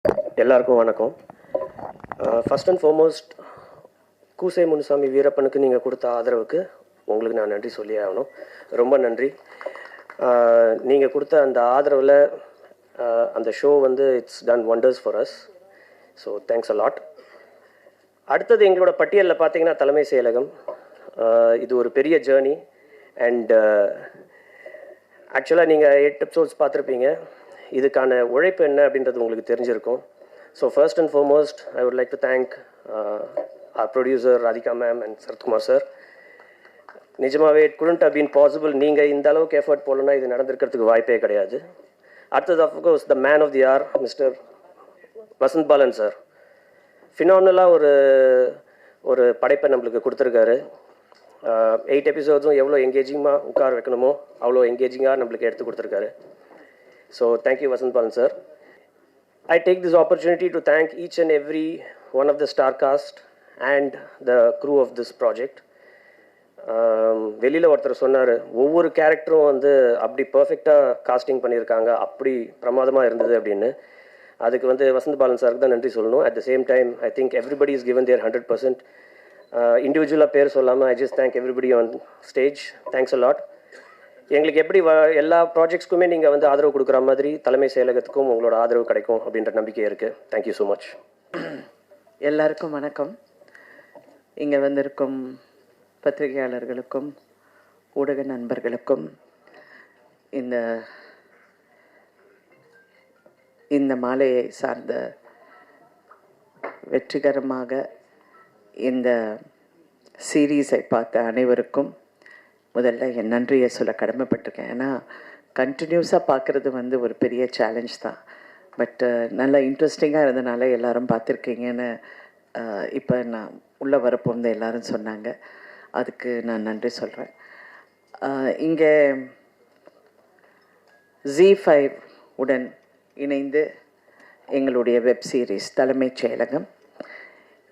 எல்லாருக்கும் வணக்கம். First and foremost கூசை Munusamy வீரப்பனுக்கு நீங்கள் கொடுத்த ஆதரவுக்கு உங்களுக்கு நான் நன்றி சொல்லியே ஆகணும். ரொம்ப நன்றி. நீங்கள் கொடுத்த அந்த ஆதரவில் அந்த ஷோ வந்து it's done wonders for us. So thanks a lot. அடுத்தது எங்களோட பட்டியலில் பார்த்தீங்கன்னா தலைமை செயலகம். இது ஒரு பெரிய ஜேர்னி. அண்ட் ஆக்சுவலாக நீங்கள் 8 எபிசோட்ஸ் பார்த்துருப்பீங்க. இதுக்கான உழைப்பு என்ன அப்படின்றது உங்களுக்கு தெரிஞ்சிருக்கும். So first and foremost I would like to thank our producer Radhika ma'am and Sarathkumar sir. நிஜமாகவே it couldn't have been possible. நீங்கள் இந்த அளவுக்கு எஃபர்ட் போடலன்னா இது நடந்திருக்கிறதுக்கு வாய்ப்பே கிடையாது. அடுத்தது of course the man of the hour mister Vasanth Balan sir. ஃபினாமினலாக ஒரு படைப்பை நம்மளுக்கு கொடுத்துருக்காரு. 8 எபிசோட்ஸும் எவ்வளோ எங்கேஜிங்காக உட்கார வைக்கணுமோ அவ்வளோ எங்கேஜிங்காக நம்மளுக்கு எடுத்து கொடுத்துருக்காரு. So thank you Vasanth Balan sir. I take this opportunity to thank each and every one of the star cast and the crew of this project. வெளியில் ஒருத்தர் சொன்னார், ஒவ்வொரு கேரக்டரும் வந்து அப்படி பர்ஃபெக்டாக காஸ்டிங் பண்ணியிருக்காங்க, அப்படி பிரமாதமாக இருந்தது அப்படின்னு. அதுக்கு வந்து வசந்த் பாலன் சாருக்கு தான் நன்றி சொல்லணும். At the same time I think everybody is given their 100%. இண்டிவிஜுவலாக பேர் சொல்லாமல் I just thank everybody on stage. Thanks a lot. எங்களுக்கு எப்படி எல்லா ப்ராஜெக்ட்ஸ்க்குமே நீங்கள் வந்து ஆதரவு கொடுக்குற மாதிரி தலைமை செயலகத்துக்கும் உங்களோட ஆதரவு கிடைக்கும் அப்படின்ற நம்பிக்கை இருக்குது. Thank you so much. எல்லாருக்கும் வணக்கம். இங்கே வந்திருக்கும் பத்திரிகையாளர்களுக்கும் ஊடக நண்பர்களுக்கும் இந்த மாலையை சார்ந்த வெற்றிகரமாக இந்த சீரீஸை பார்த்த அனைவருக்கும் முதல்ல என் நன்றியை சொல்ல கடமைப்பட்டிருக்கேன். ஏன்னா கண்டினியூஸாக பார்க்குறது வந்து ஒரு பெரிய சேலஞ்ச் தான். பட் நல்லா இன்ட்ரெஸ்டிங்காக இருந்தனால எல்லோரும் பார்த்துருக்கீங்கன்னு இப்போ நான் உள்ளே வரப்போ வந்து எல்லோரும் சொன்னாங்க. அதுக்கு நான் நன்றி சொல்கிறேன். இங்கே ZEE5 உடன் இணைந்து எங்களுடைய வெப் சீரிஸ் தலைமைச் செயலகம்.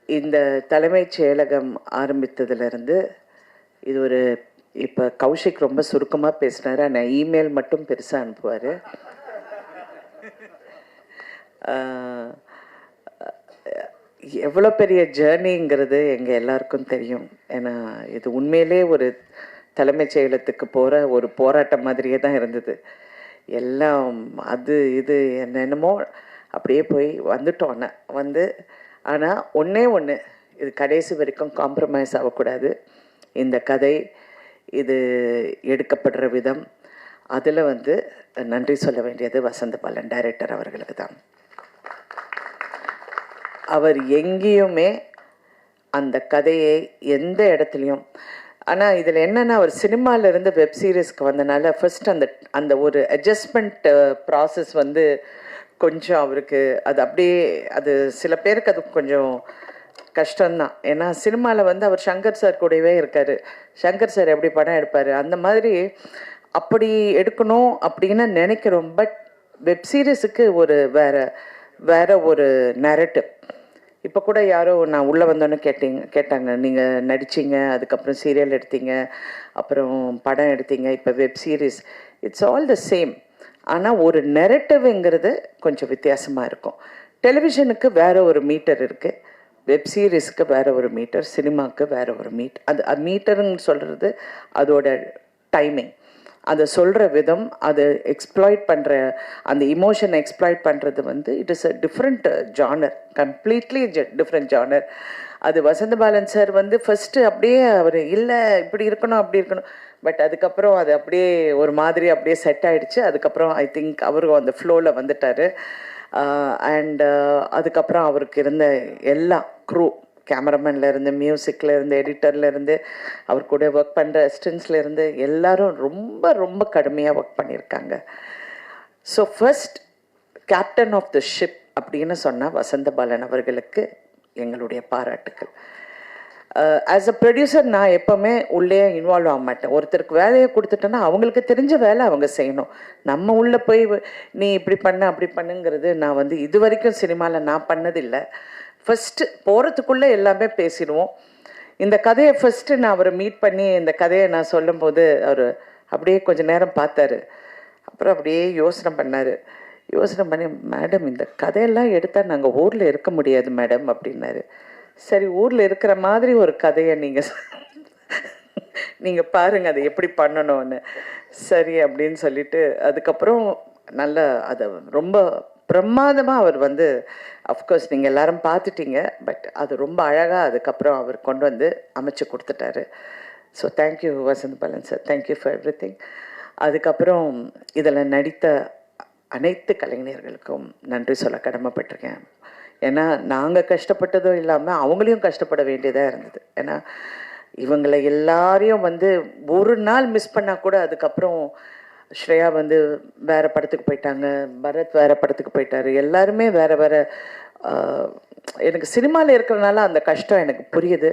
இந்த தலைமைச் செயலகம் ஆரம்பித்ததுலேருந்து இது ஒரு இப்போ கௌஷிக் ரொம்ப சுருக்கமாக பேசினார். ஆனால் இமெயில் மட்டும் பெருசாக அனுப்புவார். எவ்வளோ பெரிய ஜேர்னிங்கிறது எங்கள் எல்லாருக்கும் தெரியும். ஏன்னா இது உண்மையிலே ஒரு தலைமைச் செயலகத்துக்கு போகிற ஒரு போராட்டம் மாதிரியே தான் இருந்தது. எல்லாம் அது இது என்னென்னமோ அப்படியே போய் வந்துட்டோம். ஆனால் ஒன்று இது கடைசி வரைக்கும் காம்ப்ரமைஸ் ஆகக்கூடாது. இந்த கதை இது எடுக்கப்படுற விதம், அதில் வந்து நன்றி சொல்ல வேண்டியது வசந்த் பாலன் டைரக்டர் அவர்களுக்கு தான். அவர் எங்கேயுமே அந்த கதையை எந்த இடத்துலையும், ஆனால் இதில் என்னென்னா அவர் சினிமாவிலேருந்து வெப் சீரிஸ்க்கு வந்தனால ஃபர்ஸ்ட் அந்த ஒரு அட்ஜஸ்ட்மெண்ட் ப்ராசஸ் வந்து கொஞ்சம் அவருக்கு அது அப்படியே அது சில பேருக்கு அது கொஞ்சம் கஷ்டம்தான். ஏன்னா சினிமாவில் வந்து அவர் சங்கர் சார் கூடவே இருக்கார். சங்கர் சார் எப்படி படம் எடுப்பார் அந்த மாதிரி அப்படி எடுக்கணும் அப்படின்னு நினைக்கிறோம். பட் வெப் சீரிஸுக்கு ஒரு வேற ஒரு நரேட்டிவ். இப்போ கூட யாரோ நான் உள்ளே வந்தோன்னு கேட்டாங்க, நீங்கள் நடிச்சிங்க, அதுக்கப்புறம் சீரியல் எடுத்தீங்க, அப்புறம் படம் எடுத்தீங்க, இப்போ web series, it's all the same. ஆனால் ஒரு நெரட்டிவ்ங்கிறது கொஞ்சம் வித்தியாசமாக இருக்கும். டெலிவிஷனுக்கு வேறு ஒரு மீட்டர் இருக்குது, வெப் சீரிஸ்க்கு வேறு ஒரு மீட்டர், சினிமாவுக்கு வேறு ஒரு அது மீட்டருன்னு சொல்கிறது அதோட டைமிங், அதை சொல்கிற விதம், அதை எக்ஸ்ப்ளாய்ட் பண்ணுற அந்த இமோஷனை எக்ஸ்ப்ளாய்ட் பண்ணுறது வந்து it is a different genre, completely different genre. அது வசந்த் பாலன் சார் வந்து ஃபஸ்ட்டு அப்படியே அவர் இல்லை இப்படி இருக்கணும் அப்படி இருக்கணும், பட் அதுக்கப்புறம் அது அப்படியே ஒரு மாதிரி அப்படியே செட் ஆகிடுச்சு. அதுக்கப்புறம் ஐ திங்க் அவரும் அந்த ஃப்ளோவில் வந்துட்டார். அண்ட் அதுக்கப்புறம் அவருக்கு இருந்த எல்லா க்ரூ, கேமராமேன்லேருந்து, மியூசிக்லேருந்து, எடிட்டர்லேருந்து, அவர் கூட ஒர்க் பண்ணுற அசிஸ்டன்ட்ஸ்லேருந்து எல்லாரும் ரொம்ப ரொம்ப கடுமையாக ஒர்க் பண்ணியிருக்காங்க. So first captain of the ship அப்படின்னு சொன்னால் வசந்த பாலன் அவர்களுக்கு எங்களுடைய பாராட்டுக்கள். ஆஸ் அ ப்ரொடியூசர் நான் எப்போவுமே உள்ளே இன்வால்வ் ஆக மாட்டேன். ஒருத்தருக்கு வேலையை கொடுத்துட்டேன்னா அவங்களுக்கு தெரிஞ்ச வேலை அவங்க செய்யணும். நம்ம உள்ளே போய் நீ இப்படி பண்ண அப்படி பண்ணுங்கிறது நான் வந்து இது வரைக்கும் சினிமாவில் நான் பண்ணதில்லை. ஃபஸ்ட்டு போகிறதுக்குள்ளே எல்லாமே பேசிடுவோம். இந்த கதையை ஃபஸ்ட்டு நான் அவரை மீட் பண்ணி இந்த கதையை நான் சொல்லும்போது அவர் அப்படியே கொஞ்சம் நேரம் பார்த்தாரு. அப்புறம் அப்படியே யோசனை பண்ணார், யோசனை பண்ணி, மேடம் இந்த கதையெல்லாம் எடுத்தால் நாங்கள் ஊரில் இருக்க முடியாது மேடம் அப்படின்னாரு. சரி, ஊரில் இருக்கிற மாதிரி ஒரு கதையை நீங்கள் பாருங்கள் அதை எப்படி பண்ணணும்னு. சரி அப்படின்னு சொல்லிட்டு அதுக்கப்புறம் நல்ல அதை ரொம்ப பிரமாதமாக அவர் வந்து, அஃப்கோர்ஸ் நீங்கள் எல்லாரும் பார்த்துட்டீங்க, பட் அது ரொம்ப அழகாக அதுக்கப்புறம் அவர் கொண்டு வந்து அமைச்சு கொடுத்துட்டாரு. So thank you Vasanth Balan sir, thank you for every thing. அதுக்கப்புறம் இதில் நடித்த அனைத்து கலைஞர்களுக்கும் நன்றி சொல்ல கடமைப்பட்டிருக்கேன். ஏன்னா நாங்கள் கஷ்டப்பட்டதும் இல்லாமல் அவங்களையும் கஷ்டப்பட வேண்டியதாக இருந்தது. ஏன்னா இவங்களை எல்லாரையும் வந்து ஒரு நாள் மிஸ் பண்ணால் கூட அதுக்கப்புறம் ஸ்ரேயா வந்து வேறு படத்துக்கு போயிட்டாங்க, பரத் வேறு படத்துக்கு போயிட்டாரு, எல்லாருமே வேறு வேறு. எனக்கு சினிமாவில் இருக்கிறதுனால அந்த கஷ்டம் எனக்கு புரியுது.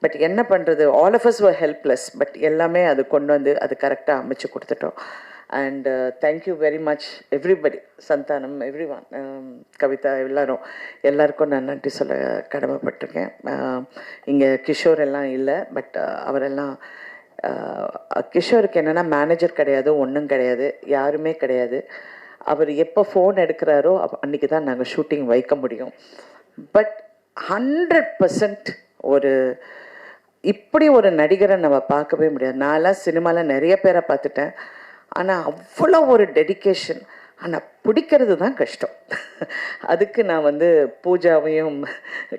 பட் என்ன பண்ணுறது, all of us were helpless. But எல்லாமே அது கொண்டு வந்து அது கரெக்டாக அமைச்சு கொடுத்துட்டோம். And thank you very much everybody, Santhanam, every one, Kavitha, எல்லாருக்கும் நான் நன்றி சொல்ல கடமைப்பட்டிருக்கேன். இங்கே கிஷோர் எல்லாம் இல்லை, பட் அவரெல்லாம் கிஷோருக்கு என்னென்னா மேனேஜர் கிடையாது, ஒன்றும் கிடையாது, யாருமே கிடையாது. அவர் எப்போ ஃபோன் எடுக்கிறாரோ அன்றைக்கி தான் நாங்கள் ஷூட்டிங் வைக்க முடியும். பட் 100% ஒரு இப்படி ஒரு நடிகரை நம்ம பார்க்கவே முடியாது. நான்லாம் சினிமாவில் நிறைய பேரை பார்த்துட்டேன், ஆனால் அவ்வளோ ஒரு டெடிக்கேஷன். ஆனால் பிடிக்கிறது தான் கஷ்டம். அதுக்கு நான் வந்து பூஜாவையும்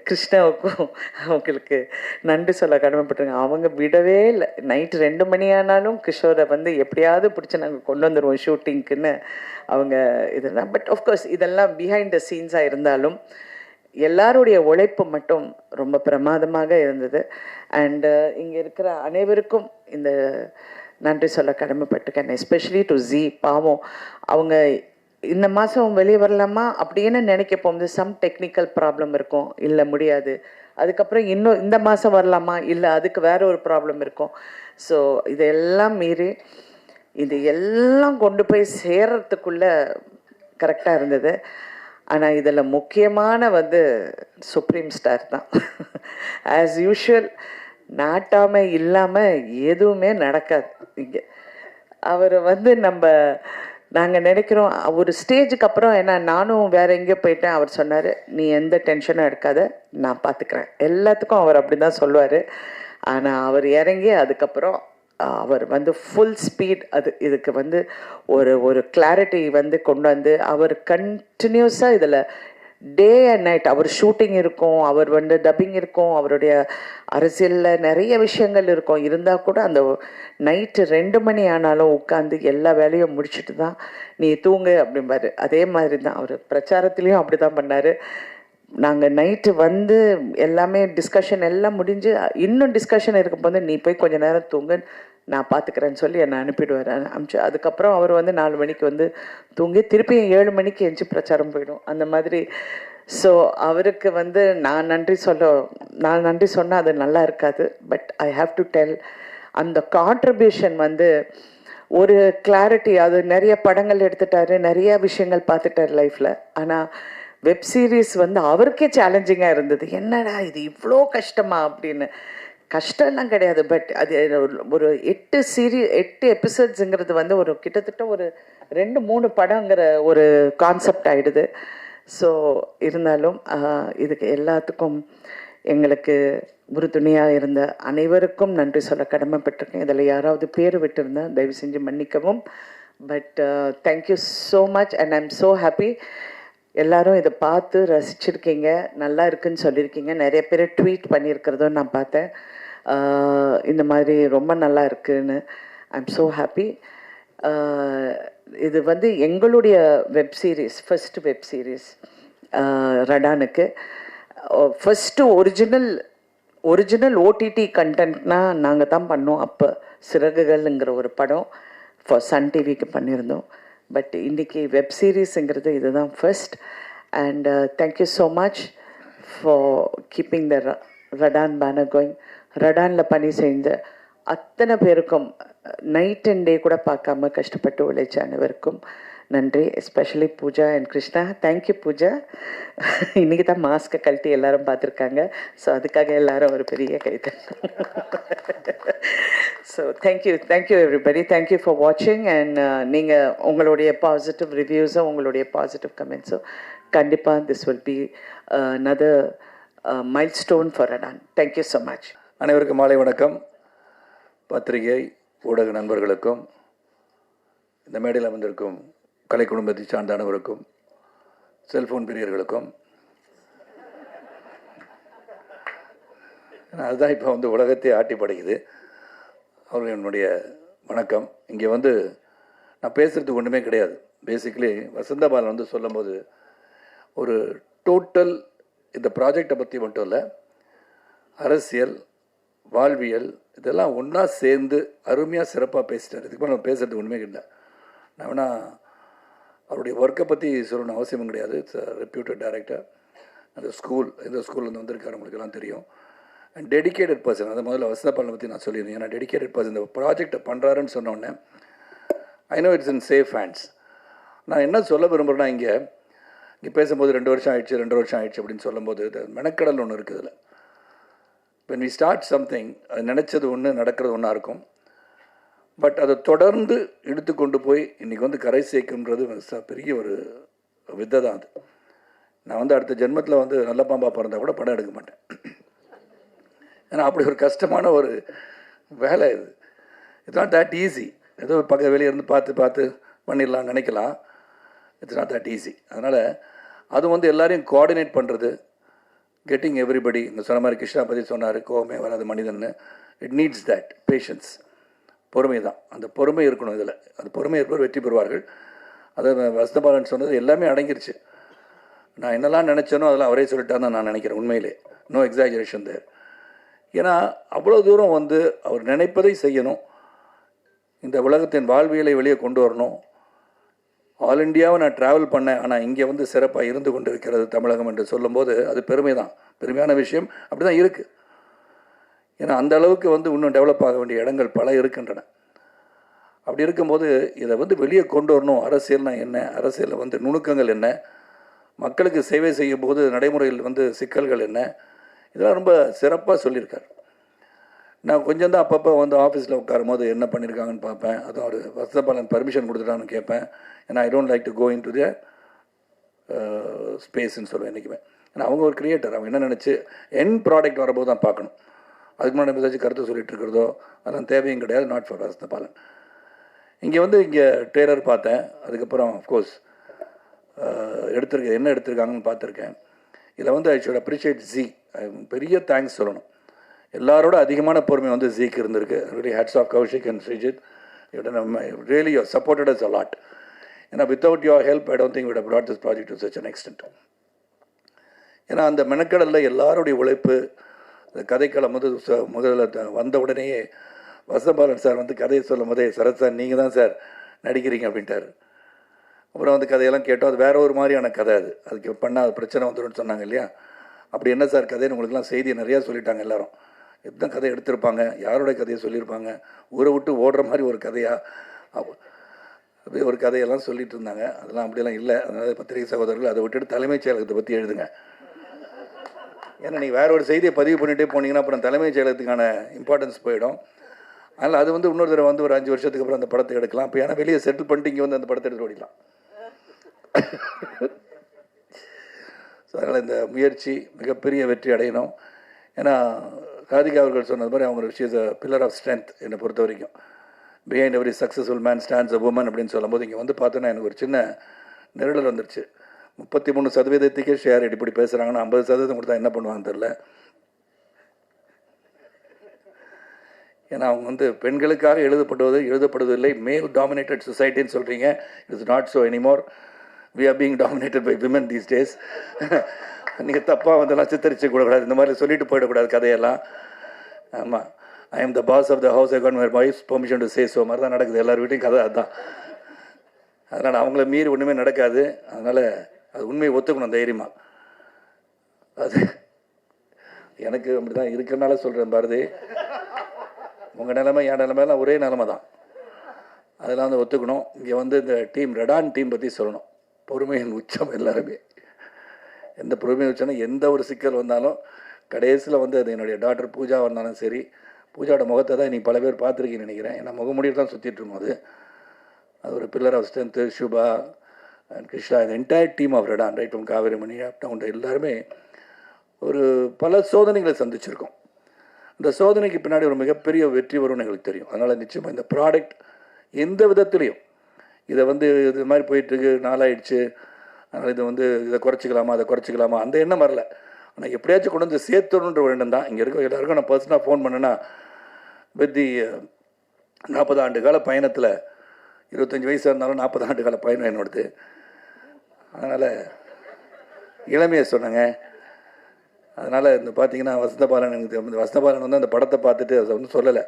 கிருஷ்ணாவுக்கும் அவங்களுக்கு நன்றி சொல்ல கடமைப்பட்டிருக்கேன். அவங்க விடவே இல்லை. நைட்டு 2 மணி ஆனாலும் கிஷோரை வந்து எப்படியாவது பிடிச்சி நாங்கள் கொண்டு வந்துடுவோம் ஷூட்டிங்க்குன்னு அவங்க இதெல்லாம். பட் ஆஃப்கோர்ஸ் இதெல்லாம் பிஹைண்ட் த சீன்ஸாக இருந்தாலும் எல்லாருடைய உழைப்பு மட்டும் ரொம்ப பிரமாதமாக இருந்தது. அண்டு இங்கே இருக்கிற அனைவருக்கும் இந்த நன்றி சொல்ல கடமைப்பட்டிருக்கேன். Especially to G. பாவம், அவங்க இந்த மாதம் வெளியே வரலாமா அப்படின்னு நினைக்க போகும்போது சம் டெக்னிக்கல் ப்ராப்ளம் இருக்கும், இல்லை முடியாது. அதுக்கப்புறம் இன்னும் இந்த மாதம் வரலாமா, இல்லை அதுக்கு வேற ஒரு ப்ராப்ளம் இருக்கும். ஸோ இதெல்லாம் மீறி இது எல்லாம் கொண்டு போய் சேர்றதுக்குள்ளே கரெக்டாக இருந்தது. ஆனால் இதில் முக்கியமான வந்து சுப்ரீம் ஸ்டார் தான். ஆஸ் யூஷுவல் நாட்டாமை இல்லாமல் எதுவுமே நடக்காது இங்கே. அவர் வந்து நாங்கள் நினைக்கிறோம் ஒரு ஸ்டேஜுக்கு அப்புறம், ஏன்னா நானும் வேறு எங்கேயோ போயிட்டேன், அவர் சொன்னார், நீ எந்த டென்ஷனும் எடுக்காத, நான் பார்த்துக்கிறேன். எல்லாத்துக்கும் அவர் அப்படி தான் சொல்லுவார். ஆனால் அவர் இறங்கி அதுக்கப்புறம் அவர் வந்து ஃபுல் ஸ்பீட் இதுக்கு வந்து ஒரு கிளாரிட்டி வந்து கொண்டு வந்து அவர் கண்டினியூஸாக இதில் டே அண்ட் நைட் அவர் ஷூட்டிங் இருக்கும், அவர் வந்து டப்பிங் இருக்கும், அவருடைய அரசியலில் நிறைய விஷயங்கள் இருக்கும். இருந்தால் கூட அந்த நைட்டு 2 மணி ஆனாலும் உட்காந்து எல்லா வேலையும் முடிச்சுட்டு தான் நீ தூங்கு அப்படிம்பாரு. அதே மாதிரி தான் அவர் பிரச்சாரத்துலேயும் அப்படி தான் பண்ணார். நாங்கள் நைட்டு வந்து எல்லாமே டிஸ்கஷன் எல்லாம் முடிஞ்சு இன்னும் டிஸ்கஷன் இருக்கும்போது நீ போய் கொஞ்சம் நேரம் தூங்கு, நான் பார்த்துக்கிறேன்னு சொல்லி என்னை அனுப்பிடுவார். அதுக்கப்புறம் அவர் வந்து 4 மணிக்கு வந்து தூங்கி திருப்பியும் 7 மணிக்கு எஞ்சி பிரச்சாரம் போயிடும் அந்த மாதிரி. ஸோ அவருக்கு வந்து நான் நன்றி சொன்னால் அது நல்லா இருக்காது. But I have to tell, அந்த கான்ட்ரிபியூஷன் வந்து ஒரு கிளாரிட்டி. அது நிறைய படங்கள் எடுத்துட்டாரு, நிறைய விஷயங்கள் பார்த்துட்டார் லைஃப்பில். ஆனால் வெப் சீரிஸ் வந்து அவருக்கே சேலஞ்சிங்காக இருந்தது. என்னடா இது இவ்வளோ கஷ்டமா அப்படின்னு. கஷ்டம்லாம் கிடையாது, பட் அது ஒரு 8 எபிசோட்ஸுங்கிறது வந்து ஒரு கிட்டத்தட்ட ஒரு 2-3 படங்கிற ஒரு கான்செப்ட் ஆகிடுது. ஸோ இருந்தாலும் இதுக்கு எல்லாத்துக்கும் எங்களுக்கு உறுதுணையாக இருந்த அனைவருக்கும் நன்றி சொல்ல கடமைப்பட்டிருக்கேன். இதில் யாராவது பேர் விட்டுருந்தேன் தயவு செஞ்சு மன்னிக்கவும். But thank you so much and I am so happy. எல்லாரும் இதை பார்த்து ரசிச்சிருக்கீங்க, நல்லா இருக்குன்னு சொல்லியிருக்கீங்க. நிறைய பேர் ட்வீட் பண்ணியிருக்கிறதும் நான் பார்த்தேன், இந்த மாதிரி ரொம்ப நல்லா இருக்குன்னு. I am so happy. இது வந்து எங்களுடைய web series, first web series ரடானுக்கு. ஃபஸ்ட்டு ஒரிஜினல் ஓடிடி கண்டென்ட்னால் நாங்கள் தான் பண்ணோம். அப்போ சிறகுகள்ங்கிற ஒரு படம் ஃபார் சன் டிவிக்கு பண்ணியிருந்தோம். பட் இன்றைக்கி வெப் சீரிஸுங்கிறது இதுதான் first. And thank you so much for keeping the Radaan banner going. ரடானில் பணி செஞ்ச அத்தனை பேருக்கும், நைட் அண்ட் டே கூட பார்க்காம கஷ்டப்பட்டு உழைச்ச அனைவருக்கும் நன்றி. Especially Pooja and Krishna. Thank you Pooja. இன்றைக்கி தான் மாஸ்க்கை கழட்டி எல்லாரும் பார்த்துருக்காங்க. ஸோ அதுக்காக எல்லாரும் ஒரு பெரிய கைத்தட்டல். So thank you everybody. Thank you for வாட்சிங். அண்ட் நீங்கள் உங்களுடைய பாசிட்டிவ் ரிவ்யூஸும் உங்களுடைய பாசிட்டிவ் கமெண்ட்ஸும் கண்டிப்பாக this will be another milestone for Adan. Thank you so much. அனைவருக்கும் மாலை வணக்கம். பத்திரிகை ஊடக நண்பர்களுக்கும் இந்த மேடையில் அமர்ந்திருக்கும் கலை குடும்பத்தை சார்ந்த அனைவருக்கும் செல்ஃபோன் பிரியர்களுக்கும் அதுதான் இப்போ வந்து உலகத்தை ஆட்டி படைக்குது. அவர்கள் என்னுடைய வணக்கம். இங்கே வந்து நான் பேசுகிறதுக்கு ஒன்றுமே கிடையாது. பேசிக்கலி வசந்தபாலன் வந்து சொல்லும்போது ஒரு டோட்டல் இந்த ப்ராஜெக்டை பற்றி மட்டும் இல்லை, அரசியல் வாழ்வியல் இதெல்லாம் ஒன்றா சேர்ந்து அருமையாக சிறப்பாக பேசிட்டார். இதுக்கு மேலே நம்ம பேசுகிறதுக்கு ஒன்றுமே இல்லை. நான் வேணா அவருடைய ஒர்க்கை பற்றி சொல்லணும் அவசியமும் கிடையாது. It's a reputed director. அந்த இந்த ஸ்கூல்லேருந்து வந்திருக்காரு, உங்களுக்கெல்லாம் தெரியும். And dedicated person. அதை முதல்ல வசந்தபாலனை பற்றி நான் சொல்லியிருந்தேன். ஏன்னா டெடிக்கேட்டட் பர்சன் இந்த ப்ராஜெக்டை பண்ணுறாருன்னு சொன்னோடனே I know it's in safe hands. நான் என்ன சொல்ல விரும்புகிறேன்னா, இங்கே பேசும்போது 2 வருஷம் ஆயிடுச்சு அப்படின்னு சொல்லும்போது மெனக்கடல் ஒன்று இருக்குது. இதில் when we start something, அது நினச்சது ஒன்று நடக்கிறது ஒன்றா இருக்கும். பட் அதை தொடர்ந்து இழுத்து கொண்டு போய் இன்றைக்கி வந்து கரை சேர்க்குன்றது பெரிய ஒரு வித்தை தான். அது நான் வந்து அடுத்த ஜென்மத்தில் வந்து நல்ல பாம்பா பிறந்தால் கூட படம் எடுக்க மாட்டேன். ஏன்னா அப்படி ஒரு கஷ்டமான ஒரு வேலை இது. It's not that easy. ஏதோ பக்க வெளியே இருந்து பார்த்து பண்ணிடலாம் நினைக்கலாம். It's not that easy. அதனால் அது வந்து எல்லாரையும் கோஆர்டினேட் பண்ணுறது, கெட்டிங் எவ்ரிபடி. இங்கே சொன்ன மாதிரி கிருஷ்ணா பற்றி சொன்னார், கோவமே வராது மனிதன்னு. இட் நீட்ஸ் தட் பேஷன்ஸ், பொறுமை தான். அந்த பொறுமை இருக்கணும். இதில் அந்த பொறுமை இருப்பவர் வெற்றி பெறுவார்கள். அதை வசந்தபாலன் சொன்னது எல்லாமே அடங்கிருச்சு. நான் என்னெல்லாம் நினச்சேனோ அதெல்லாம் அவரே சொல்லிட்டான்னு நான் நினைக்கிறேன். உண்மையிலே நோ எக்ஸாஜரேஷன் தேர். ஏன்னா அவ்வளோ தூரம் வந்து அவர் நினைப்பதை செய்யணும். இந்த உலகத்தின் வாழ்வியலை வெளியே கொண்டு வரணும். ஆல் இண்டியாவை நான் ட்ராவல் பண்ணேன், ஆனால் இங்கே வந்து சிறப்பாக இருந்து கொண்டு இருக்கிறது தமிழகம் என்று சொல்லும்போது அது பெருமை தான். பெருமையான விஷயம். அப்படி தான் இருக்குது. ஏன்னா அந்த அளவுக்கு வந்து இன்னும் டெவலப் ஆக வேண்டிய இடங்கள் பல இருக்கின்றன. அப்படி இருக்கும்போது இதை வந்து வெளியே கொண்டு வரணும். அரசியல்னா என்ன, அரசியலில் வந்து நுணுக்கங்கள் என்ன, மக்களுக்கு சேவை செய்யும் போது நடைமுறையில் வந்து சிக்கல்கள் என்ன, இதெல்லாம் ரொம்ப சிறப்பாக சொல்லியிருக்கார். நான் கொஞ்சம் தான் அப்பப்போ வந்து ஆஃபீஸில் உட்காரும் போது என்ன பண்ணியிருக்காங்கன்னு பார்ப்பேன். அதுவும் ஒரு வசந்தபாலன் பர்மிஷன் கொடுத்துட்டான்னு கேட்பேன். ஏன்னா I don't like to go into the ஸ்பேஸ்ன்னு சொல்லுவேன் என்றைக்குமே. ஏன்னா அவங்க ஒரு கிரியேட்டர். அவங்க என்ன நினச்சி என் ப்ராடக்ட் வரும்போது தான் பார்க்கணும். அதுக்கு முன்னாடி ஏதாச்சும் கருத்து சொல்லிட்டு இருக்கிறதோ அதெல்லாம் தேவையும் கிடையாது. Not for Vasanthabalan. இங்கே வந்து இங்கே ட்ரெய்லர் பார்த்தேன். அதுக்கப்புறம் அஃப்கோர்ஸ் என்ன எடுத்திருக்காங்கன்னு பார்த்துருக்கேன். இதில் வந்து ஐ ஷுட் அப்ரிஷியேட் ஜி. பெரிய தேங்க்ஸ் சொல்லணும். எல்லாரோட அதிகமான பொறுமை வந்து ஜிக்கு இருந்திருக்கு. Really hats off Kaushik and Sreejith. Really you supported us a lot. ஏன்னா without your help I don't think we would have brought this project to such an extent. ஏன்னா அந்த மெனக்கடலில் எல்லாருடைய உழைப்பு. இந்த கதைக்களம் முதல்ல வந்த உடனேயே வசந்தபாலன் சார் வந்து கதையை சொல்லும் போதே, சரத் சார் நீங்கள் தான் சார் நடிக்கிறீங்க அப்படின்ட்டார். அப்புறம் வந்து கதையெல்லாம் கேட்டோம். அது வேற ஒரு மாதிரியான கதை. அதுக்கு பண்ணால் பிரச்சனை வந்துடும் சொன்னாங்க இல்லையா. அப்படி என்ன சார் கதைன்னு உங்களுக்குலாம் செய்தியை நிறையா சொல்லிட்டாங்க எல்லாரும். எப்படிதான் கதை எடுத்திருப்பாங்க, யாரோட கதையை சொல்லியிருப்பாங்க, ஊரை விட்டு ஓடுற மாதிரி ஒரு கதையாக அப்படியே ஒரு கதையெல்லாம் சொல்லிட்டு இருந்தாங்க. அதெல்லாம் அப்படியெல்லாம் இல்லை. அதனால் பத்திரிகை சகோதரர்கள் அதை விட்டுட்டு தலைமைச் செயலகத்தை பற்றி எழுதுங்க. ஏன்னா நீங்கள் வேற ஒரு செய்தியை பதிவு பண்ணிகிட்டே போனீங்கன்னா அப்புறம் தலைமைச் செயலகத்துக்கான இம்பார்ட்டன்ஸ் போயிடும். அதனால் அது வந்து இன்னொரு தடவை வந்து ஒரு 5 வருஷத்துக்கு அப்புறம் அந்த படத்தை எடுக்கலாம். இப்போ ஏன்னா வெளியே செட்டில் பண்ணிட்டு இங்கே வந்து அந்த படத்தை எடுத்து ஓடிக்கலாம். ஸோ அதனால் இந்த முயற்சி மிகப்பெரிய வெற்றி அடையணும். ஏன்னா ராதிகா அவர்கள் சொன்னது மாதிரி அவங்க she is a pillar of strength. என்னை பொறுத்த வரைக்கும் behind every successful man stands a woman அப்படின்னு சொல்லும்போது இங்கே வந்து பார்த்தோன்னா எனக்கு ஒரு சின்ன நெருடல் வந்துருச்சு. 33% ஷேர் இப்படி பேசுகிறாங்கன்னா 50% கொடுத்தா என்ன பண்ணுவாங்கன்னு தெரில. ஏன்னா அவங்க வந்து பெண்களுக்காக எழுதப்படுவதில்லை, மேல் டாமினேட்டட் சொசைட்டின்னு சொல்கிறீங்க. It's not so anymore. We are being dominated by women these days. நீங்கள் தப்பாக வந்தெல்லாம் சித்தரிச்சு கூடக்கூடாது. இந்த மாதிரி சொல்லிட்டு போயிடக்கூடாது கதையெல்லாம். ஆமாம், I am the boss of the house. I got my wife's permission to say so மாதிரி தான் நடக்குது எல்லார் வீட்டையும் கதை. அதுதான். அதனால் அவங்கள மீறி ஒன்றுமே நடக்காது. அதனால் அது உண்மையை ஒத்துக்கணும் தைரியமாக. அது எனக்கு அப்படி தான் இருக்கிறனால சொல்கிறேன் பாரதி. உங்கள் நிலைமை என் நிலைமையெல்லாம் ஒரே நிலைமை தான். அதெல்லாம் வந்து ஒத்துக்கணும். இங்கே வந்து இந்த டீம் ரெடான் டீம் பற்றி சொல்லணும். பொறுமையின் உச்சம் எல்லாருமே. எந்த பொறுமையை உச்சம்னா எந்த ஒரு சிக்கல் வந்தாலும் கடைசியில் வந்து அது என்னுடைய டாக்டர் பூஜா வந்தாலும் சரி, பூஜாவோட முகத்தை தான் இன்றைக்கி பல பேர் பார்த்துருக்கீங்கன்னு நினைக்கிறேன். ஏன்னா முகமூடியில் தான் சுற்றிட்டு இருக்கோம். அது ஒரு pillar of strength. Suba and Krishna, இந்த entire team of Radaan, right from Kaverimani up down, எல்லாருமே ஒரு பல சோதனைகளை சந்திச்சிருக்கோம். இந்த சோதனைக்கு பின்னாடி ஒரு மிகப்பெரிய வெற்றி வரும்னு எங்களுக்கு தெரியும். அதனால் நிச்சயமாக இந்த ப்ராடக்ட் எந்த விதத்துலேயும் இதை வந்து இது மாதிரி போயிட்டுருக்கு, நாளாயிடுச்சு, அதனால் இது வந்து இதை குறைச்சிக்கலாமா அதை குறைச்சிக்கலாமா அந்த எண்ணம் வரல. ஆனால் எப்படியாச்சும் கொண்டு வந்து சேர்த்துணுன்ற ஒரு எண்ணம் தான். இங்கே இருக்க எல்லாருக்கும் நான் பர்சனலாக ஃபோன் பண்ணேன்னா, வித் தி 40 ஆண்டு கால பயணத்தில் 25 வயசாக இருந்தாலும் 40 ஆண்டு கால பயணம் என்னோடது. அதனால் இளமையை சொன்னேங்க. அதனால் இந்த பார்த்தீங்கன்னா வசந்தபாலன், எனக்கு வசந்தபாலன் வந்து அந்த படத்தை பார்த்துட்டு அதை வந்து சொல்லலை,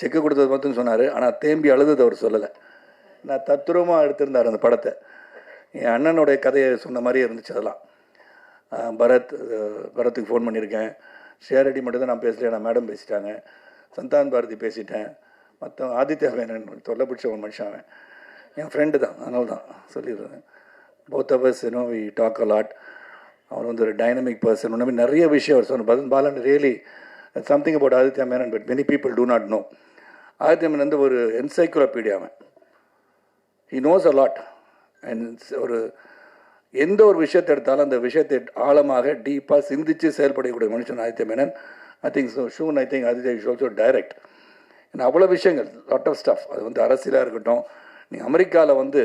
செக்கு கொடுத்தது மட்டும் சொன்னார். ஆனால் தேம்பி அழுதது அவர் சொல்லலை. நான் தத்துரூபமாக எடுத்திருந்தார் அந்த படத்தை. என் அண்ணனுடைய கதையை சொன்ன மாதிரியே இருந்துச்சு. அதெல்லாம் பரத்துக்கு ஃபோன் பண்ணியிருக்கேன். ஷேரடி மட்டும் தான் நான் பேசலையே, நான் மேடம் பேசிட்டாங்க. சந்தான் பாரதி பேசிட்டேன். மற்ற ஆதித்யா மேனன் தொல்லை பிடிச்ச ஒரு மனுஷன், அவன் என் ஃப்ரெண்டு தான், அதனால தான் சொல்லிடுறேன். Both of us we talk a lot. அவர் வந்து ஒரு டைனமிக் பர்சன். உண்மை நிறைய விஷயம் அவர் சொன்ன Balan really something about Aditya Menon but many people do not know. Aditya Menon வந்து ஒரு என்சைக்ளோபீடியா. அவன் he knows a lot. And ஒரு எந்த ஒரு விஷயத்தை எடுத்தாலும் அந்த விஷயத்தை ஆழமாக டீப்பாக சிந்தித்து செயல்படக்கூடிய மனுஷன் Aditya Menon. I think soon I think Aditya is also direct. ஏன்னா அவ்வளோ விஷயங்கள், லாட் ஆஃப் ஸ்டஃப். அது வந்து அரசியலாக இருக்கட்டும், நீங்கள் அமெரிக்காவில் வந்து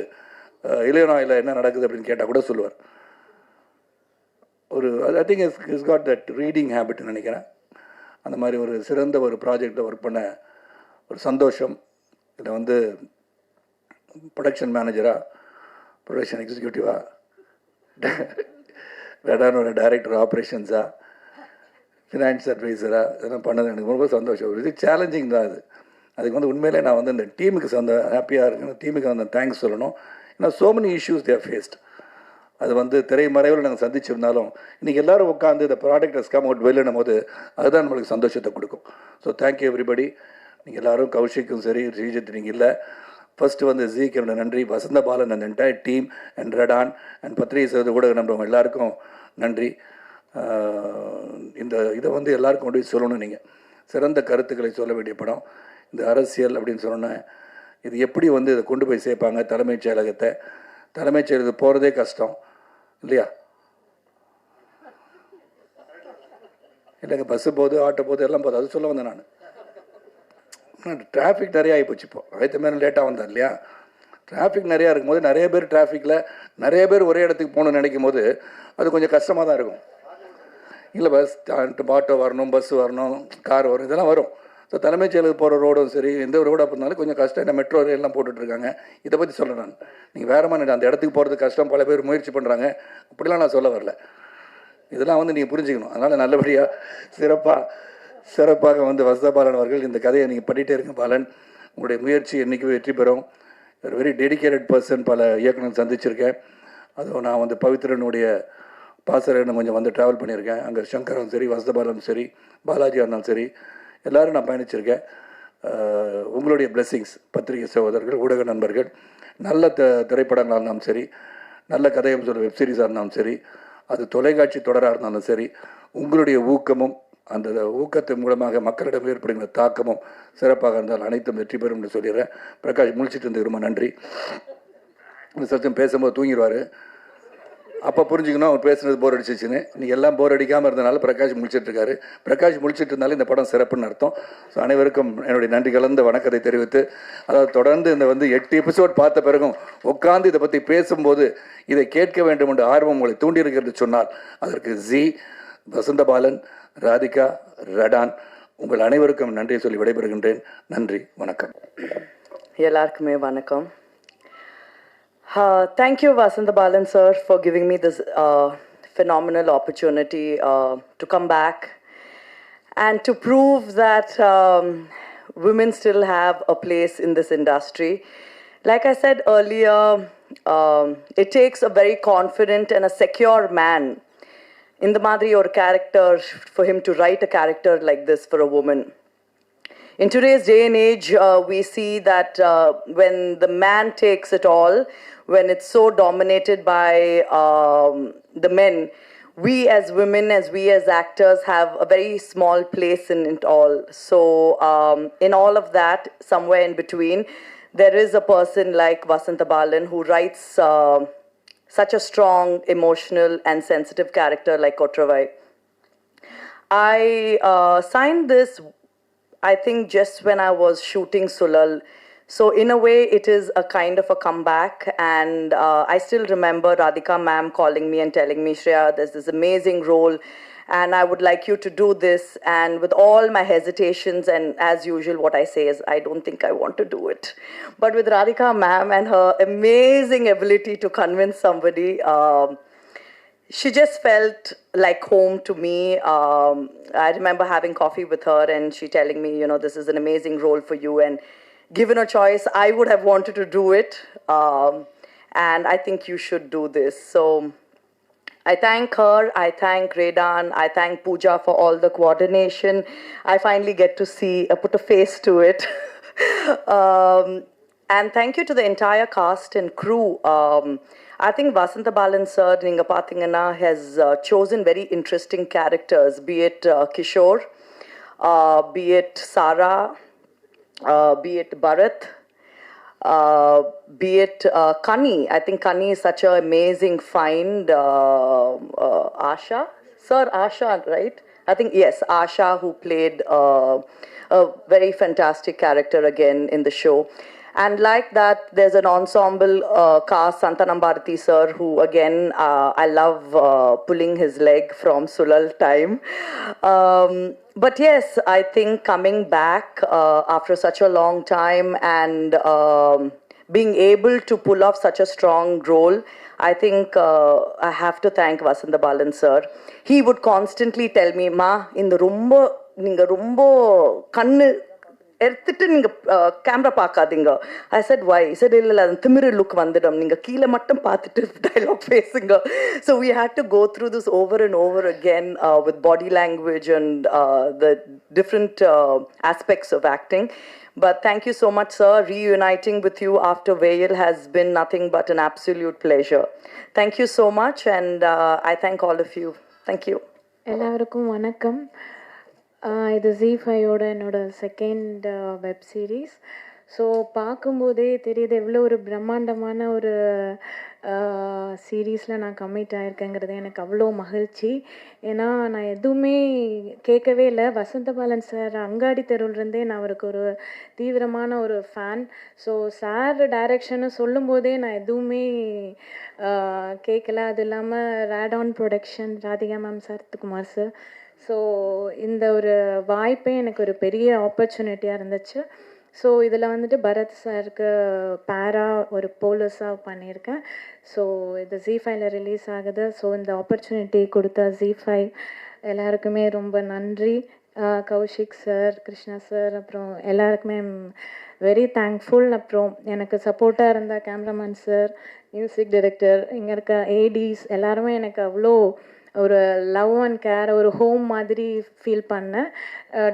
இலினாயில் என்ன நடக்குது அப்படின்னு கேட்டால் கூட சொல்லுவார். ஒரு I think is got that reading ஹேபிட்னு நினைக்கிறேன். அந்த மாதிரி ஒரு சிறந்த ஒரு ப்ராஜெக்டில் ஒர்க் பண்ண ஒரு சந்தோஷம். இதில் வந்து ப்ரொடக்ஷன் மேனேஜராக, ப்ரொடக்ஷன் எக்ஸிக்யூட்டிவாக, ரெடானோட டைரக்டர் ஆப்ரேஷன்ஸாக, ஃபினான்ஸ் அட்வைசராக இதெல்லாம் பண்ணது எனக்கு ரொம்ப சந்தோஷம். இது சேலஞ்சிங் தான். அதுக்கு வந்து உண்மையிலே நான் வந்து இந்த டீமுக்கு ஹாப்பியாக இருக்கேன். டீமுக்கு வந்து தேங்க்ஸ் சொல்லணும். ஏன்னா so many issues there faced. அது வந்து திரைமறைவில் நாங்கள் சந்திச்சிருந்தாலும் இன்றைக்கி எல்லோரும் உட்காந்து இந்த ப்ராடக்ட் ஹஸ் கம் அவுட் வெல்லுன்னும் போது அதுதான் நம்மளுக்கு சந்தோஷத்தை கொடுக்கும். So thank you everybody. நீங்கள் எல்லோரும், கௌஷிக்கும் சரி, ஸ்ரீஜித் நீங்கள் இல்லை, ஃபஸ்ட்டு வந்து ஜீக்கு என்னோட நன்றி, வசந்தபாலன் அந்த என்டையர் டீம் அண்ட் ரெடான் அண்ட் பத்திரிகை செய்வது ஊடக நண்பர்கள் எல்லாருக்கும் நன்றி. இந்த இதை வந்து எல்லாருக்கும் கொண்டு போய் சொல்லணும். நீங்கள் சிறந்த கருத்துக்களை சொல்ல வேண்டிய படம். இந்த அரசியல் அப்படின்னு சொன்னேன், இது எப்படி வந்து இதை கொண்டு போய் சேர்ப்பாங்க தலைமைச் செயலகத்தை? தலைமைச் செயலகத்துக்கு போகிறதே கஷ்டம் இல்லையா? இல்லைங்க, பஸ்ஸு போகுது, ஆட்டோ போகுது, எல்லாம் போகுது. அது சொல்ல வந்தேன் நான். டிராஃபிக் நிறையா ஆகிப்போச்சு. இப்போ ஆயத்த மேலே லேட்டாக வந்தேன் இல்லையா? டிராஃபிக் நிறையா இருக்கும்போது நிறைய பேர் டிராஃபிக்கில் நிறைய பேர் ஒரே இடத்துக்கு போகணுன்னு நினைக்கும் போது அது கொஞ்சம் கஷ்டமாக தான் இருக்கும். இல்லை பஸ் ஆட்டோ வரணும், பஸ்ஸு வரணும், கார் வரும், இதெல்லாம் வரும். ஸோ தலைமைச் செயலுக்கு போகிற ரோடும் சரி, எந்த ரோடாக இருந்தாலும் கொஞ்சம் கஷ்டம். என்ன மெட்ரோ ரயிலெலாம் போட்டுட்ருக்காங்க. இதை பற்றி சொல்கிறேன் நான். நீங்கள் வேறு மாதிரி அந்த இடத்துக்கு போகிறது கஷ்டம், பல பேர் முயற்சி பண்ணுறாங்க, அப்படிலாம் நான் சொல்ல வரல. இதெல்லாம் வந்து நீங்கள் புரிஞ்சுக்கணும். அதனால் நல்லபடியாக சிறப்பாக வந்து வசந்தபாலன் அவர்கள் இந்த கதையை நீங்கள் பண்ணிகிட்டே இருங்க பாலன். உங்களுடைய முயற்சி என்றைக்கு வெற்றி பெறும். ஒரு வெரி டெடிக்கேட்டட் பர்சன். பல இயக்குனர் சந்திச்சிருக்கேன். அதுவும் நான் வந்து பவித்ரனுடைய பாசறைன்னு கொஞ்சம் வந்து ட்ராவல் பண்ணியிருக்கேன். அங்கே சங்கரும் சரி, வசந்தபாலனும் சரி, பாலாஜியாக இருந்தாலும் சரி, எல்லோரும் நான் பயணிச்சிருக்கேன். உங்களுடைய பிளெஸ்ஸிங்ஸ், பத்திரிகை சகோதரர்கள், ஊடக நண்பர்கள், நல்ல திரைப்படங்களாக இருந்தாலும் சரி, நல்ல கதையும் சொல்ல வெப்சீரிஸாக இருந்தாலும் சரி, அது தொலைக்காட்சி தொடராக இருந்தாலும் சரி, உங்களுடைய ஊக்கமும் அந்த ஊக்கத்தின் மூலமாக மக்களிடம் ஏற்படுகிற தாக்கமும் சிறப்பாக இருந்தால் அனைத்தும் வெற்றி பெறும் என்று சொல்லிடுறேன். பிரகாஷ் முழிச்சிட்டு இருந்தது ரொம்ப நன்றி. சத்தியம் பேசும்போது தூங்கிடுவார். அப்போ புரிஞ்சுக்கணும் அவர் பேசுனது போர் அடிச்சிச்சுன்னு. இன்றைக்கி எல்லாம் போர் அடிக்காமல் இருந்தனால பிரகாஷ் முழிச்சிட்ருக்காரு. பிரகாஷ் முழிச்சிட்டு இருந்தாலும் இந்த படம் சிறப்புன்னு அர்த்தம். ஸோ அனைவருக்கும் என்னுடைய நன்றி கலந்த வணக்கத்தை தெரிவித்து, அதாவது தொடர்ந்து இந்த வந்து 8 எபிசோட் பார்த்த பிறகும் உட்காந்து இதை பற்றி பேசும்போது இதை கேட்க வேண்டும் என்று ஆர்வம் உங்களை தூண்டியிருக்கிறது சொன்னால் அதற்கு ஜி, வசந்தபாலன், ராதிகா, ரெடான் உங்கள் அனைவருக்கும் நன்றியை சொல்லி விடைபெறுகின்றேன். நன்றி, வணக்கம். எல்லாருக்குமே வணக்கம். Thank you, Vasandabalan sir, for giving me this phenomenal opportunity to come back and to prove that women still have a place in this industry. Like I said earlier, it takes a very confident and a secure man in the Madri or character for him to write a character like this for a woman. in today's day and age, we see that when the man takes it all, when it's so dominated by the men, we as women, as we as actors, have a very small place in it all. So in all of that, somewhere in between, there is a person like Vasantha Balan who writes such a strong, emotional and sensitive character like Kotravai. I signed this, I think, just when I was shooting Sulal. So in a way, it is a kind of a comeback. And I still remember Radhika ma'am calling me and telling me, Shreya, there's this amazing role, and I would like you to do this. And with all my hesitations, and as usual, what I say is, I don't think I want to do it. But with Radhika ma'am and her amazing ability to convince somebody, she just felt like home to me. I remember having coffee with her and she telling me, you know, this is an amazing role for you. And given a choice, I would have wanted to do it. And I think you should do this. So I thank her, I thank Redan, I thank Pooja for all the coordination. I finally get to see, put a face to it. And thank you to the entire cast and crew. I think Vasantha Balan sir, Ninga Pathingana, has chosen very interesting characters, be it Kishore, be it Sarah, be it Bharat, be it Kani. I think Kani is such an amazing find. Asha? Sir, Asha, right? I think, yes, Asha, who played a very fantastic character again in the show. And like that, there's an ensemble cast, Santanam Bharati sir, who again, I love pulling his leg from Sulal time. But yes, I think coming back after such a long time and being able to pull off such a strong role, I think I have to thank Vasantha Balan sir. He would constantly tell me, Ma, in the ninga rombo kannu எடுத்துட்டு நீங்க camera பார்க்காதீங்க. I said why? He said இல்ல அது திமிரு look வந்துடும், நீங்க கீழே மட்டும் பார்த்துட்டு dialogue பேசுங்க. So we had to go through this over and over again with body language and the different aspects of acting. But thank you so much, sir. Reuniting with you after Veyil has been nothing but an absolute pleasure. Thank you so much, and I thank all of you. Thank you. எல்லாருக்கும் வணக்கம். இது ZEE5ஓட என்னோட second web series. So பார்க்கும்போதே தெரியுது எவ்வளோ ஒரு பிரம்மாண்டமான ஒரு சீரீஸில் நான் கமிட் ஆகிருக்கேங்கிறது எனக்கு அவ்வளோ மகிழ்ச்சி. ஏன்னா நான் எதுவுமே கேட்கவே இல்லை. வசந்த பாலன் சார் அங்காடி தெருவிலேருந்தே நான் அவருக்கு ஒரு தீவிரமான ஒரு ஃபேன். ஸோ சார் டைரக்ஷன்னு சொல்லும்போதே நான் எதுவுமே கேட்கல. அது இல்லாமல் Radon production, Radhika ma'am, Sarathkumar sir. So இந்த ஒரு வாய்ப்பே எனக்கு ஒரு பெரிய ஆப்பர்ச்சுனிட்டியாக இருந்துச்சு. ஸோ இதில் வந்துட்டு பரத் சாருக்கு பேரா ஒரு போலீஸாக பண்ணியிருக்கேன். ஸோ இது ZEE5ல ரிலீஸ் ஆகுது. ஸோ இந்த ஆப்பர்ச்சுனிட்டி கொடுத்த ZEE5 எல்லாருக்குமே ரொம்ப நன்றி. கௌஷிக் சார், கிருஷ்ணா சார், அப்புறம் எல்லாருக்குமே வெரி தேங்க்ஃபுல். அப்புறம் எனக்கு சப்போர்ட்டாக இருந்த கேமராமேன் சார், மியூசிக் டைரக்டர், இங்கே இருக்க ஏடிஸ் எல்லாருமே எனக்கு அவ்வளோ ஒரு லவ் அண்ட் கேர், ஒரு ஹோம் மாதிரி ஃபீல் பண்ணேன்.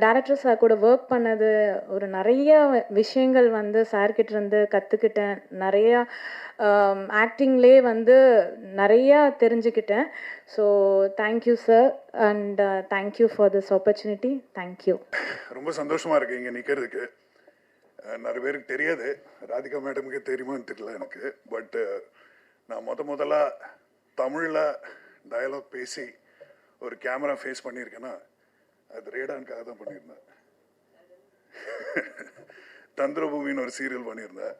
டேரக்டர் சார் கூட ஒர்க் பண்ணது ஒரு நிறைய விஷயங்கள் வந்து சார்கிட்ட இருந்து கற்றுக்கிட்டேன். நிறையா ஆக்டிங்லே வந்து நிறையா தெரிஞ்சுக்கிட்டேன். So thank you sir, and thank you for this opportunity. Thank you. ரொம்ப சந்தோஷமாக இருக்குது இங்கே நிற்கிறதுக்கு. நிறைய பேருக்கு தெரியாது, ராதிகா மேடமுக்கு தெரியுமான்னு தெரியல எனக்கு. பட் நான் முதலாக தமிழில் டயலாக் பேசி ஒரு கேமரா ஃபேஸ் பண்ணியிருக்கேன்னா அது ரேடானுக்காக தான் பண்ணியிருந்தேன். தந்திரபூமின்னு ஒரு சீரியல் பண்ணியிருந்தேன்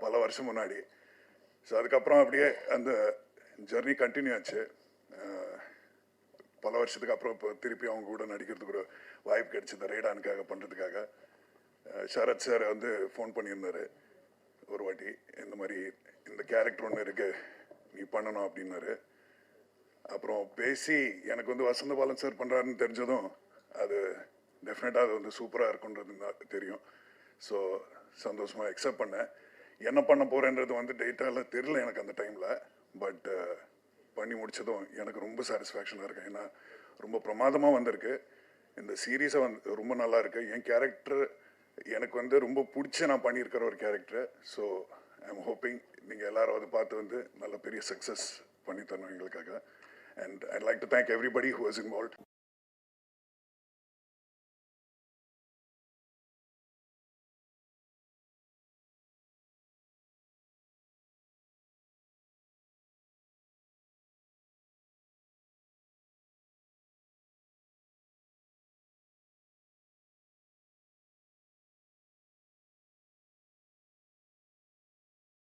பல வருஷம் முன்னாடி. ஸோ அதுக்கப்புறம் அப்படியே அந்த ஜர்னி கண்டினியூ ஆச்சு. பல வருஷத்துக்கு அப்புறம் இப்போ திருப்பி அவங்க கூட நடிக்கிறதுக்கு ஒரு வாய்ப்பு கிடைச்சது ரேடானுக்காக பண்ணுறதுக்காக. சரத் சார் வந்து ஃபோன் பண்ணியிருந்தார் ஒரு வாட்டி, இந்த மாதிரி இந்த கேரக்டர் ஒன்று இருக்குது நீ பண்ணணும் அப்படின்னாரு. அப்புறம் பேசி எனக்கு வந்து வசந்த பாலன் சார் பண்ணுறாருன்னு தெரிஞ்சதும் அது டெஃபினட்டாக அது வந்து சூப்பராக இருக்குன்றது தெரியும். ஸோ சந்தோஷமாக அக்செப்ட் பண்ணேன். என்ன பண்ண போகிறேன்றது வந்து டேட்டாவில் தெரியல எனக்கு அந்த டைமில். பட் பண்ணி முடித்ததும் எனக்கு ரொம்ப சாட்டிஸ்ஃபேக்ஷனாக இருக்குது. ஏன்னா ரொம்ப பிரமாதமாக வந்திருக்கு இந்த சீரீஸை. வந்து ரொம்ப நல்லா இருக்குது. என் கேரக்டர் எனக்கு வந்து ரொம்ப பிடிச்சி நான் பண்ணியிருக்கிற ஒரு character. So I am hoping நீங்கள் எல்லாரும் அதை பார்த்து வந்து நல்ல பெரிய சக்ஸஸ் பண்ணி தரணும் எங்களுக்காக. And I like to thank everybody who was involve.